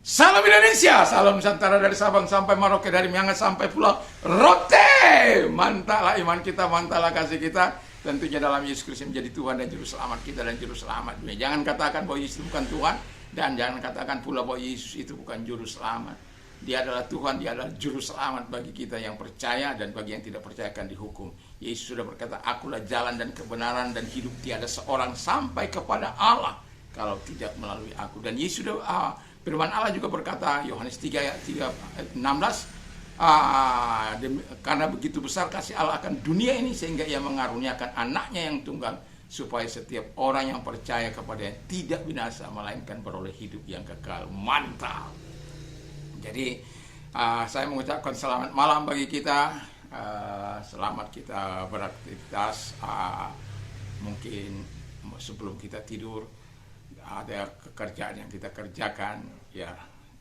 Salam Indonesia, salam Nusantara dari Sabang sampai Merauke, dari Miangas sampai Pulau Rote. Mantaplah iman kita, mantaplah kasih kita. Tentunya dalam Yesus Kristus menjadi Tuhan dan Juru Selamat kita dan Juru Selamat dunia. Jangan katakan bahwa Yesus bukan Tuhan, dan jangan katakan pula bahwa Yesus itu bukan Juru Selamat. Dia adalah Tuhan, dia adalah Juru Selamat bagi kita yang percaya, dan bagi yang tidak percaya akan dihukum. Yesus sudah berkata, akulah jalan dan kebenaran dan hidup, tiada seorang sampai kepada Allah kalau tidak melalui aku. Dan Yesus sudah firman Allah juga berkata, Yohanes 3 ayat 16, karena begitu besar kasih Allah akan dunia ini sehingga ia mengaruniakan anaknya yang tunggal, supaya setiap orang yang percaya kepadanya tidak binasa melainkan beroleh hidup yang kekal. Mantap. Jadi saya mengucapkan selamat malam bagi kita. Selamat kita beraktivitas. Mungkin sebelum kita tidur ada pekerjaan yang kita kerjakan, ya,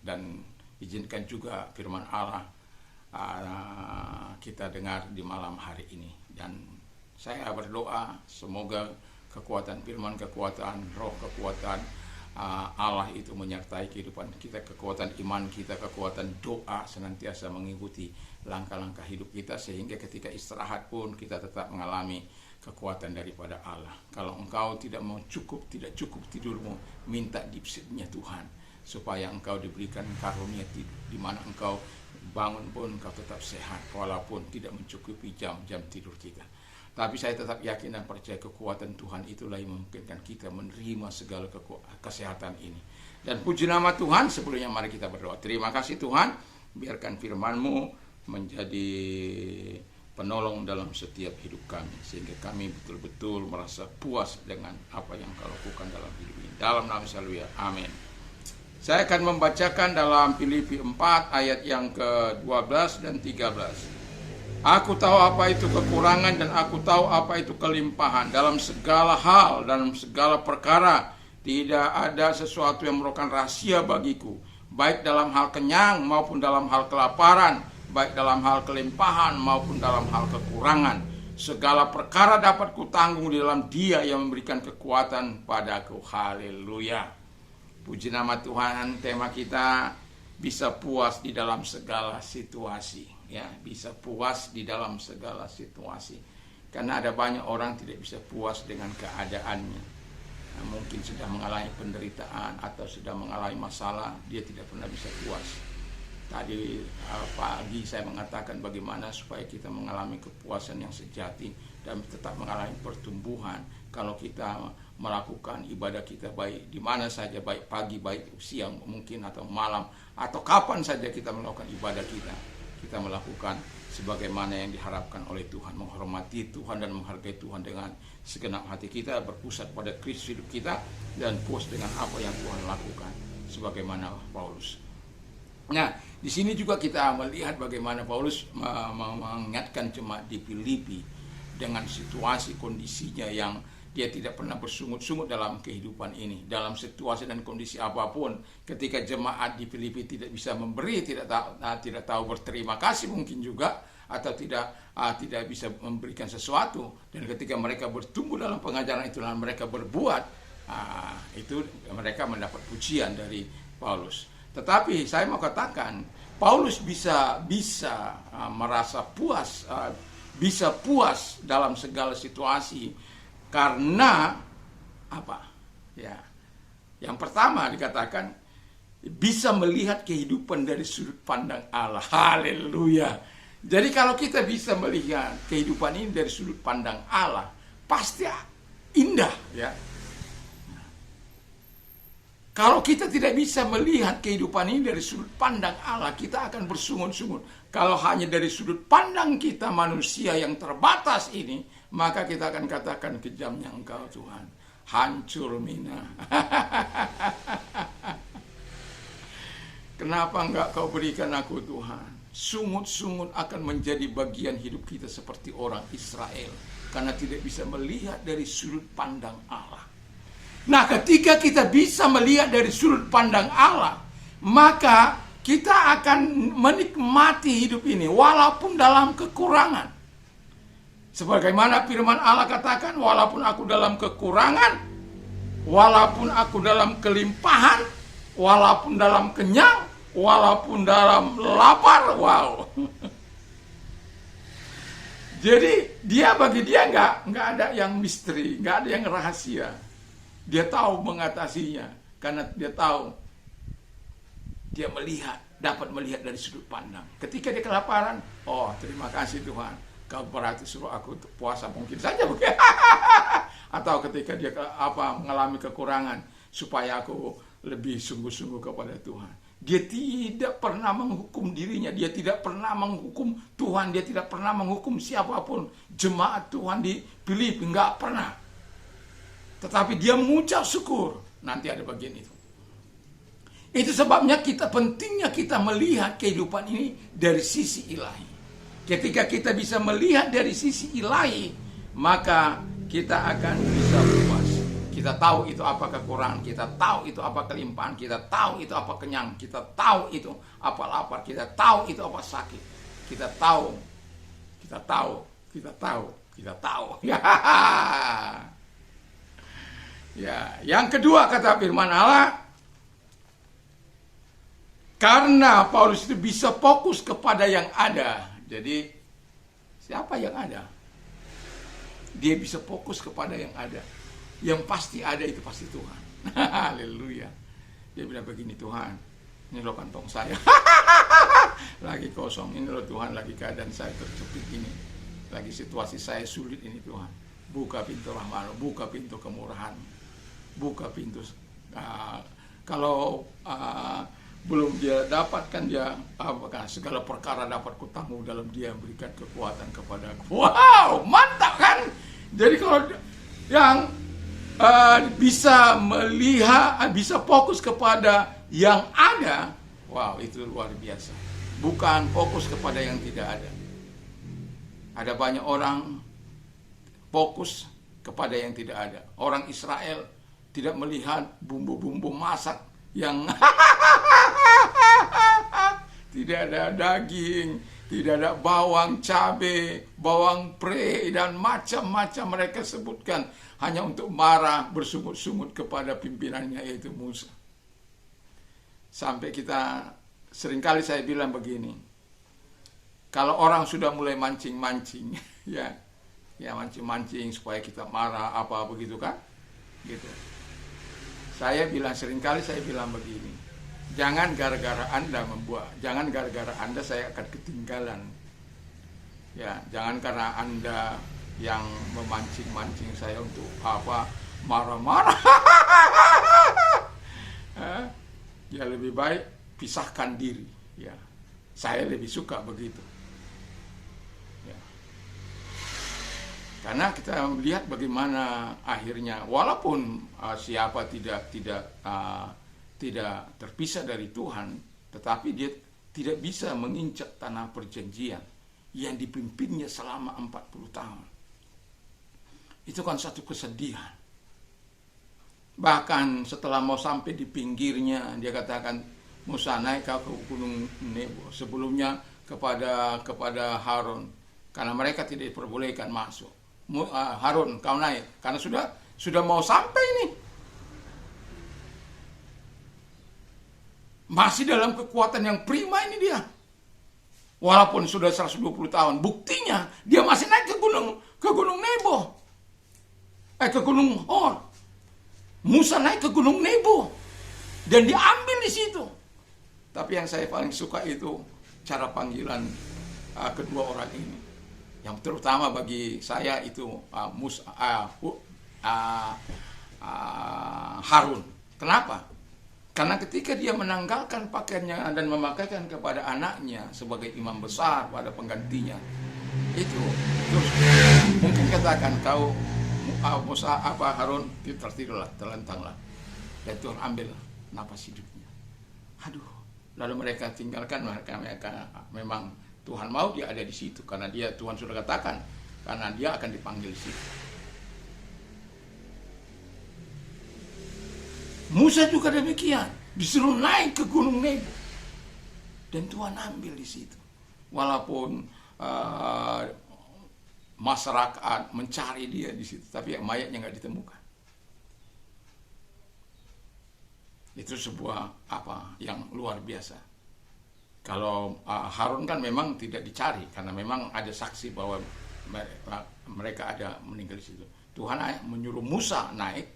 dan izinkan juga firman Allah kita dengar di malam hari ini. Dan saya berdoa semoga kekuatan firman, kekuatan roh, kekuatan Allah itu menyertai kehidupan kita, kekuatan iman kita, kekuatan doa senantiasa mengikuti langkah-langkah hidup kita, sehingga ketika istirahat pun kita tetap mengalami kekuatan daripada Allah. Kalau engkau tidak cukup tidurmu, minta dipsitnya Tuhan, supaya engkau diberikan karunia tidur, di mana engkau bangun pun engkau tetap sehat, walaupun tidak mencukupi jam-jam tidur kita. Tapi saya tetap yakin dan percaya kekuatan Tuhan itulah yang memungkinkan kita menerima segala kesehatan ini. Dan puji nama Tuhan. Sebelumnya mari kita berdoa. Terima kasih Tuhan, biarkan firman-Mu menjadi penolong dalam setiap hidup kami, sehingga kami betul-betul merasa puas dengan apa yang Kau lakukan dalam hidup ini. Dalam nama Yesus, haleluya, amin. Saya akan membacakan dalam Filipi 4 ayat yang ke-12 dan 13. Aku tahu apa itu kekurangan dan aku tahu apa itu kelimpahan. Dalam segala hal, dalam segala perkara, tidak ada sesuatu yang merupakan rahasia bagiku, baik dalam hal kenyang maupun dalam hal kelaparan, baik dalam hal kelimpahan maupun dalam hal kekurangan. Segala perkara dapat kutanggung di dalam Dia yang memberikan kekuatan padaku. Haleluya. Puji nama Tuhan. Tema kita, bisa puas di dalam segala situasi. Ya, bisa puas di dalam segala situasi. Karena ada banyak orang tidak bisa puas dengan keadaannya. Nah, mungkin sudah mengalami penderitaan atau sudah mengalami masalah, dia tidak pernah bisa puas. Tadi pagi saya mengatakan bagaimana supaya kita mengalami kepuasan yang sejati dan tetap mengalami pertumbuhan kalau kita melakukan ibadah kita, baik di mana saja, baik pagi, baik siang mungkin, atau malam, atau kapan saja kita melakukan ibadah kita melakukan sebagaimana yang diharapkan oleh Tuhan, menghormati Tuhan dan menghargai Tuhan dengan segenap hati kita, berpusat pada Kristus hidup kita, dan puas dengan apa yang Tuhan lakukan, sebagaimana Paulus. Nah, di sini juga kita melihat bagaimana Paulus mengingatkan jemaat di Filipi dengan situasi kondisinya yang dia tidak pernah bersungut-sungut dalam kehidupan ini. Dalam situasi dan kondisi apapun, ketika jemaat di Filipi tidak bisa memberi, tidak tahu berterima kasih mungkin juga, atau tidak bisa memberikan sesuatu, dan ketika mereka bertumbuh dalam pengajaran itu dan mereka berbuat, itu mereka mendapat pujian dari Paulus. Tetapi saya mau katakan, Paulus bisa merasa puas, bisa puas dalam segala situasi. Karena apa? Ya, yang pertama dikatakan bisa melihat kehidupan dari sudut pandang Allah. Haleluya. Jadi kalau kita bisa melihat kehidupan ini dari sudut pandang Allah, pasti indah, ya. Kalau kita tidak bisa melihat kehidupan ini dari sudut pandang Allah, kita akan bersungut-sungut. Kalau hanya dari sudut pandang kita manusia yang terbatas ini, maka kita akan katakan, kejamnya Engkau Tuhan, hancur mina. Kenapa enggak Kau berikan aku Tuhan? Sungut-sungut akan menjadi bagian hidup kita seperti orang Israel, karena tidak bisa melihat dari sudut pandang Allah. Nah, ketika kita bisa melihat dari sudut pandang Allah, maka kita akan menikmati hidup ini walaupun dalam kekurangan. Sebagaimana firman Allah katakan, walaupun aku dalam kekurangan, walaupun aku dalam kelimpahan, walaupun dalam kenyang, walaupun dalam lapar. Wow. Jadi bagi dia nggak ada yang misteri, nggak ada yang rahasia. Dia tahu mengatasinya karena dia tahu, dia dapat melihat dari sudut pandang. Ketika dia kelaparan, oh terima kasih Tuhan, kau berarti suruh aku untuk puasa, mungkin saja begitu. Atau ketika dia mengalami kekurangan, supaya aku lebih sungguh-sungguh kepada Tuhan. Dia tidak pernah menghukum dirinya, dia tidak pernah menghukum Tuhan, dia tidak pernah menghukum siapapun. Jemaat Tuhan di Filipi, enggak pernah. Tetapi dia mengucap syukur. Nanti ada bagian itu. Itu sebabnya pentingnya kita melihat kehidupan ini dari sisi ilahi. Ketika kita bisa melihat dari sisi ilahi, maka kita akan bisa puas. Kita tahu itu apa kekurangan, kita tahu itu apa kelimpahan, kita tahu itu apa kenyang, kita tahu itu apa lapar, kita tahu itu apa sakit. Kita tahu. Ya, yang kedua kata firman Allah, karena Paulus itu bisa fokus kepada yang ada. Jadi siapa yang ada? Dia bisa fokus kepada yang ada. Yang pasti ada itu pasti Tuhan. Haleluya. Dia bilang begini, Tuhan, ini loh kantong saya. Lagi kosong. Ini loh Tuhan, lagi keadaan saya terjepit ini. Lagi situasi saya sulit ini Tuhan. Buka pintu rahmat, buka pintu kemurahan. Buka pintu. Kalau belum dia dapatkan, dia segala perkara dapat kutanggung dalam dia yang berikan kekuatan kepada aku. Wow, mantap kan? Jadi kalau yang bisa melihat, bisa fokus kepada yang ada, wow, itu luar biasa. Bukan fokus kepada yang tidak ada. Ada banyak orang fokus kepada yang tidak ada. Orang Israel tidak melihat bumbu-bumbu masak yang tidak ada daging, tidak ada bawang, cabai, bawang pre, dan macam-macam mereka sebutkan hanya untuk marah bersungut-sungut kepada pimpinannya, yaitu Musa. Sampai seringkali saya bilang begini, kalau orang sudah mulai mancing-mancing, ya mancing-mancing supaya kita marah apa begitu kan, gitu. Seringkali saya bilang begini, jangan gara-gara Anda saya akan ketinggalan. Ya, jangan karena Anda yang memancing-mancing saya untuk marah-marah. Ya lebih baik pisahkan diri. Ya, saya lebih suka begitu. Ya. Karena kita melihat bagaimana akhirnya, walaupun siapa tidak terpisah dari Tuhan, tetapi dia tidak bisa menginjak tanah perjanjian yang dipimpinnya selama 40 tahun. Itu kan satu kesedihan. Bahkan setelah mau sampai di pinggirnya, dia katakan, Musa, naik kau ke gunung Nebo. Sebelumnya kepada Harun, karena mereka tidak diperbolehkan masuk. Harun, kau naik, karena sudah mau sampai ini. Masih dalam kekuatan yang prima ini dia. Walaupun sudah 120 tahun, buktinya dia masih naik ke gunung Nebo. Ke gunung Hor. Musa naik ke gunung Nebo dan diambil di situ. Tapi yang saya paling suka itu cara panggilan kedua orang ini. Yang terutama bagi saya itu Harun. Kenapa? Karena ketika dia menanggalkan pakaiannya dan memakaikan kepada anaknya sebagai imam besar pada penggantinya, itu terus mungkin katakan kau Musa Harun tertidurlah, terlentanglah, dan Tuhan ambil napas hidupnya. Aduh, lalu mereka tinggalkan, mereka memang Tuhan mau dia ada di situ karena Tuhan sudah katakan, karena dia akan dipanggil di situ. Musa juga demikian, disuruh naik ke gunung Nebo dan Tuhan ambil di situ. Walaupun masyarakat mencari dia di situ, tapi mayatnya nggak ditemukan. Itu sebuah apa yang luar biasa. Kalau Harun kan memang tidak dicari karena memang ada saksi bahwa mereka ada meninggal di situ. Tuhan menyuruh Musa naik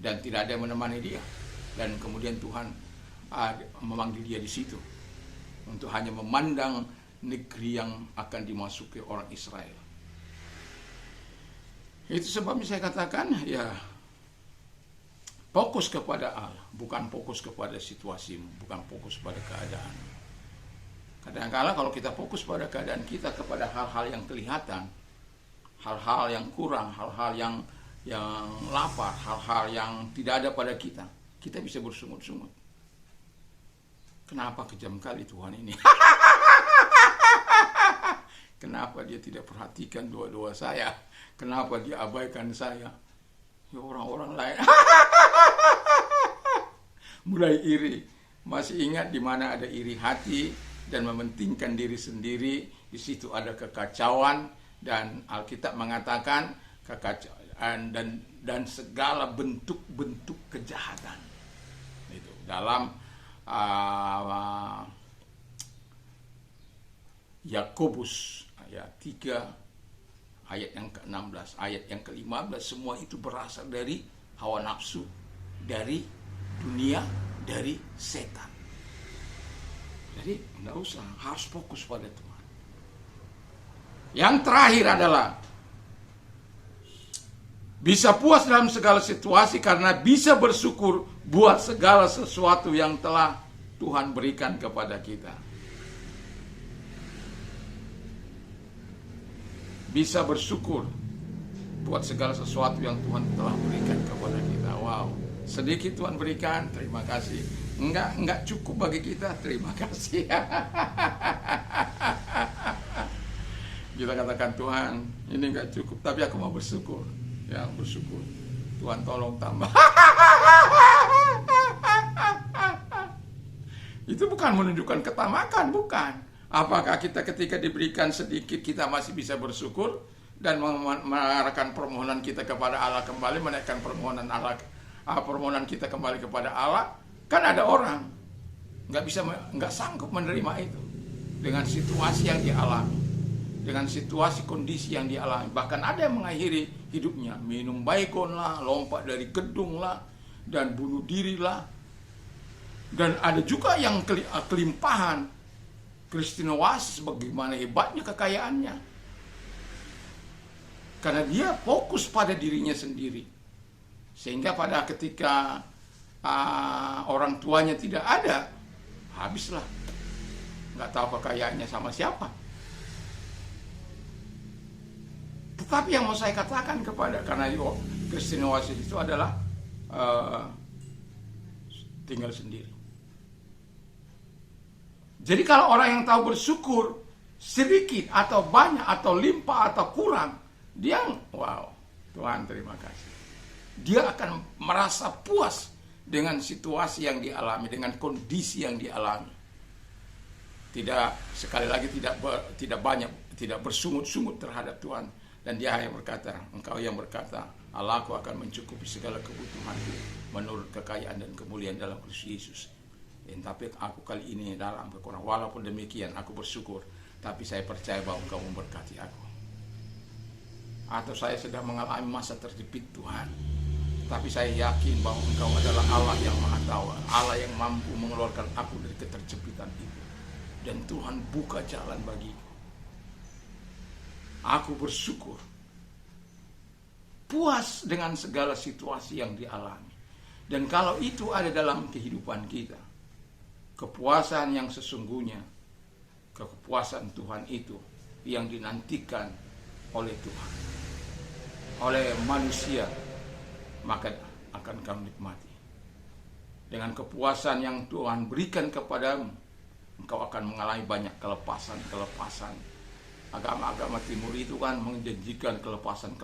dan tidak ada yang menemani dia. Dan kemudian Tuhan memanggil dia di situ untuk hanya memandang negeri yang akan dimasuki orang Israel. Itu sebabnya saya katakan ya, fokus kepada Allah, bukan fokus kepada situasimu, bukan fokus pada keadaan. Kadang-kala kalau kita fokus pada keadaan kita, kepada hal-hal yang kelihatan, hal-hal yang kurang, hal-hal yang lapar, hal-hal yang tidak ada pada kita, kita bisa bersungut-sungut. Kenapa kejam kali Tuhan ini? Kenapa dia tidak perhatikan doa-doa saya? Kenapa dia abaikan saya? Ya orang-orang lain mulai iri. Masih ingat di mana ada iri hati dan mementingkan diri sendiri, di situ ada kekacauan, dan Alkitab mengatakan kekacauan dan segala bentuk-bentuk kejahatan. Itu dalam Yakobus ayat 3 ayat yang ke-16, ayat yang ke-15, semua itu berasal dari hawa nafsu, dari dunia, dari setan. Jadi enggak usah, harus fokus pada Tuhan. Yang terakhir adalah bisa puas dalam segala situasi karena bisa bersyukur buat segala sesuatu yang telah Tuhan berikan kepada kita. Bisa bersyukur buat segala sesuatu yang Tuhan telah berikan kepada kita. Wow, sedikit Tuhan berikan, terima kasih. Enggak cukup bagi kita, terima kasih. Kita katakan, Tuhan, ini enggak cukup, tapi aku mau bersyukur. Ya, bersyukur. Tuhan tolong tambah. Itu bukan menunjukkan ketamakan, bukan. Apakah kita ketika diberikan sedikit kita masih bisa bersyukur dan mengarahkan permohonan kita kepada Allah kembali, menaikkan permohonan Allah, permohonan kita kembali kepada Allah? Kan ada orang nggak sanggup menerima itu dengan situasi yang dialami, dengan situasi kondisi yang dialami. Bahkan ada yang mengakhiri hidupnya minum baygon lah, lompat dari gedung lah, dan bunuh diri lah. Dan ada juga yang kelimpahan. Christine Oasis bagaimana hebatnya kekayaannya, karena dia fokus pada dirinya sendiri, sehingga pada ketika orang tuanya tidak ada, habislah, nggak tahu kekayaannya sama siapa. Tetapi yang mau saya katakan karena Christine Oasis itu adalah tinggal sendiri. Jadi kalau orang yang tahu bersyukur sedikit atau banyak atau limpah atau kurang, dia wow, Tuhan terima kasih. Dia akan merasa puas dengan situasi yang dialami, dengan kondisi yang dialami. Tidak, sekali lagi tidak banyak, tidak bersungut-sungut terhadap Tuhan. Dan dia yang berkata, engkau yang berkata, Allahku akan mencukupi segala kebutuhanku menurut kekayaan dan kemuliaan dalam Kristus Yesus. Tapi aku kali ini dalam kekurangan, walaupun demikian aku bersyukur, tapi saya percaya bahwa engkau memberkati aku. Atau saya sedang mengalami masa terjepit Tuhan, tapi saya yakin bahwa engkau adalah Allah yang maha tahu, Allah yang mampu mengeluarkan aku dari keterjepitan itu. Dan Tuhan buka jalan bagiku. Aku bersyukur, puas dengan segala situasi yang dialami. Dan kalau itu ada dalam kehidupan kita, kepuasan yang sesungguhnya, kepuasan Tuhan itu yang dinantikan oleh Tuhan, oleh manusia, maka akan kamu nikmati. Dengan kepuasan yang Tuhan berikan kepadamu, engkau akan mengalami banyak kelepasan. Agama-agama timur itu kan menjanjikan kelepasan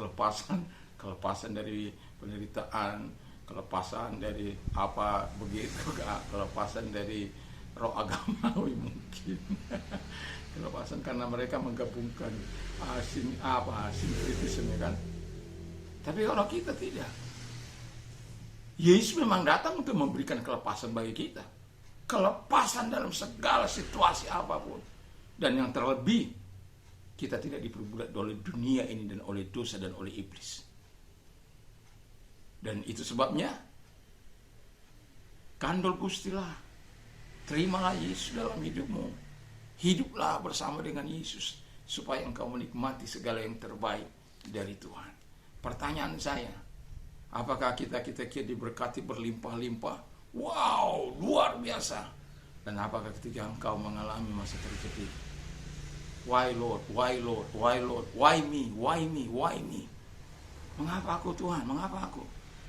dari penderitaan, kelepasan dari apa begitu, kelepasan dari roh agamawi mungkin. Kelepasan karena mereka menggabungkan sinkretisme kan. Tapi kalau kita tidak, Yesus memang datang untuk memberikan kelepasan bagi kita. Kelepasan dalam segala situasi apapun. Dan yang terlebih, kita tidak diperbudak oleh dunia ini dan oleh dosa dan oleh iblis. Dan itu sebabnya, kandol gustilah, terimalah Yesus dalam hidupmu. Hiduplah bersama dengan Yesus, supaya engkau menikmati segala yang terbaik dari Tuhan. Pertanyaan saya, apakah kita diberkati berlimpah-limpah? Wow, luar biasa. Dan apakah ketika engkau mengalami masa terjepit? Why Lord, why Lord, why Lord, why me, why me, why me? Mengapa aku Tuhan, mengapa aku?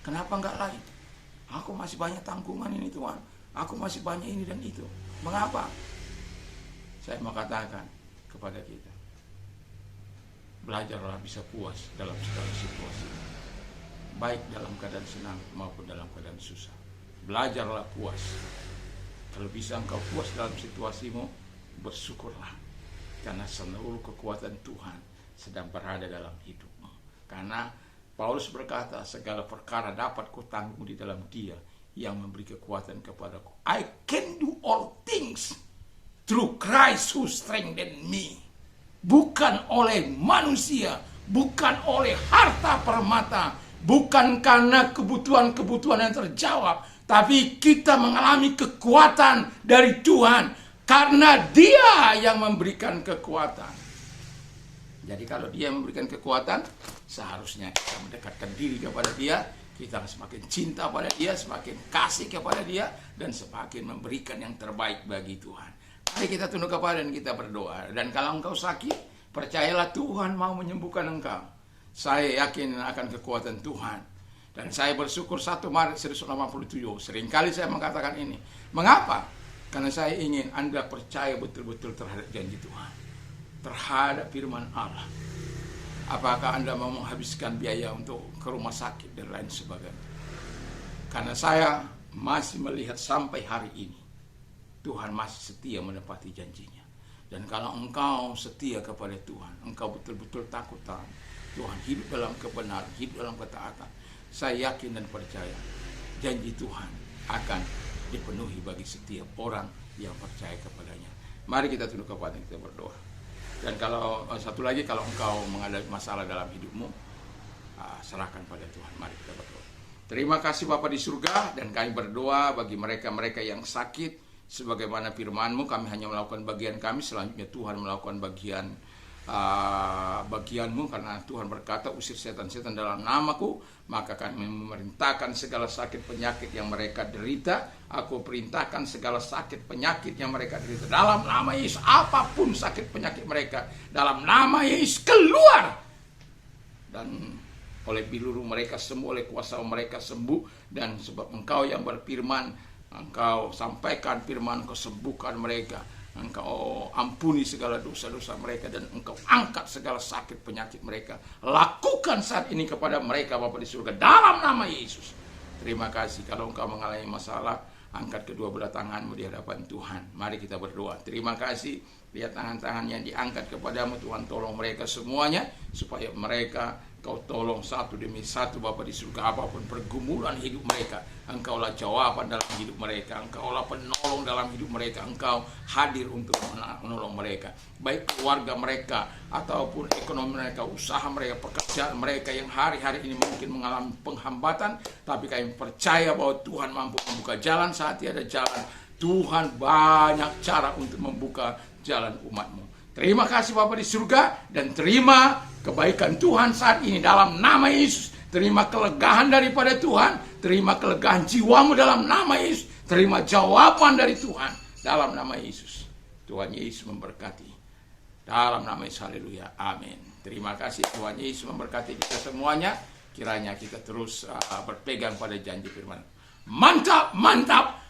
Kenapa enggak lain? Aku masih banyak tanggungan ini Tuhan. Aku masih banyak ini dan itu. Mengapa? Saya mau katakan kepada kita, belajarlah bisa puas dalam segala situasi, baik dalam keadaan senang maupun dalam keadaan susah. Belajarlah puas. Kalau bisa engkau puas dalam situasimu, bersyukurlah, karena seluruh kekuatan Tuhan sedang berada dalam hidupmu. Karena Paulus berkata, segala perkara dapat kutanggung di dalam Dia yang memberi kekuatan kepadaku. I can do all things through Christ who strengthen me. Bukan oleh manusia, bukan oleh harta permata, bukan karena kebutuhan-kebutuhan yang terjawab, tapi kita mengalami kekuatan dari Tuhan karena Dia yang memberikan kekuatan. Jadi kalau Dia memberikan kekuatan, seharusnya kita mendekatkan diri kepada Dia, kita semakin cinta pada Dia, semakin kasih kepada Dia, dan semakin memberikan yang terbaik bagi Tuhan. Mari kita tunduk kepala dan kita berdoa. Dan kalau engkau sakit, percayalah Tuhan mau menyembuhkan engkau. Saya yakin akan kekuatan Tuhan. Dan saya bersyukur 1 Maret 1987. Seringkali saya mengatakan ini. Mengapa? Karena saya ingin Anda percaya betul-betul terhadap janji Tuhan, terhadap firman Allah. Apakah Anda mau menghabiskan biaya untuk ke rumah sakit dan lain sebagainya? Karena saya masih melihat sampai hari ini, Tuhan masih setia menepati janjinya. Dan kalau engkau setia kepada Tuhan, engkau betul-betul takut Tuhan, hidup dalam kebenaran, hidup dalam ketaatan, saya yakin dan percaya janji Tuhan akan dipenuhi bagi setiap orang yang percaya kepadanya. Mari kita tunduk kepala kita berdoa. Dan kalau satu lagi, kalau engkau menghadapi masalah dalam hidupmu, serahkan pada Tuhan. Mari kita berdoa. Terima kasih Bapa di surga, dan kami berdoa bagi mereka-mereka yang sakit. Sebagaimana firman-Mu, kami hanya melakukan bagian kami, selanjutnya Tuhan melakukan bagian-Mu, karena Tuhan berkata, usir setan-setan dalam nama-Ku, maka kami memerintahkan segala sakit penyakit yang mereka derita. Aku perintahkan segala sakit penyakit yang mereka derita dalam nama Yesus. Apapun sakit penyakit mereka, dalam nama Yesus keluar. Dan oleh biluru mereka sembuh, oleh kuasa mereka sembuh. Dan sebab Engkau yang berfirman, Engkau sampaikan firman, Engkau sembuhkan mereka, Engkau ampuni segala dosa-dosa mereka, dan Engkau angkat segala sakit penyakit mereka. Lakukan saat ini kepada mereka Bapa di surga dalam nama Yesus. Terima kasih. Kalau engkau mengalami masalah, angkat kedua belah tanganmu di hadapan Tuhan. Mari kita berdoa. Terima kasih. Lihat tangan-tangan yang diangkat kepadamu, Tuhan tolong mereka semuanya, supaya mereka Kau tolong satu demi satu Bapa di surga. Apapun pergumulan hidup mereka, Engkaulah jawaban dalam hidup mereka, Engkaulah penolong dalam hidup mereka, Engkau hadir untuk menolong mereka, baik keluarga mereka ataupun ekonomi mereka, usaha mereka, pekerjaan mereka yang hari-hari ini mungkin mengalami penghambatan. Tapi kami percaya bahwa Tuhan mampu membuka jalan saat tiada jalan. Tuhan banyak cara untuk membuka jalan umat-Mu. Terima kasih Bapa di surga, dan terima kebaikan Tuhan saat ini dalam nama Yesus. Terima kelegaan daripada Tuhan, terima kelegaan jiwamu dalam nama Yesus. Terima jawaban dari Tuhan dalam nama Yesus. Tuhan Yesus memberkati. Dalam nama Yesus, haleluya, amin. Terima kasih, Tuhan Yesus memberkati kita semuanya. Kiranya kita terus berpegang pada janji firman. Mantap, mantap.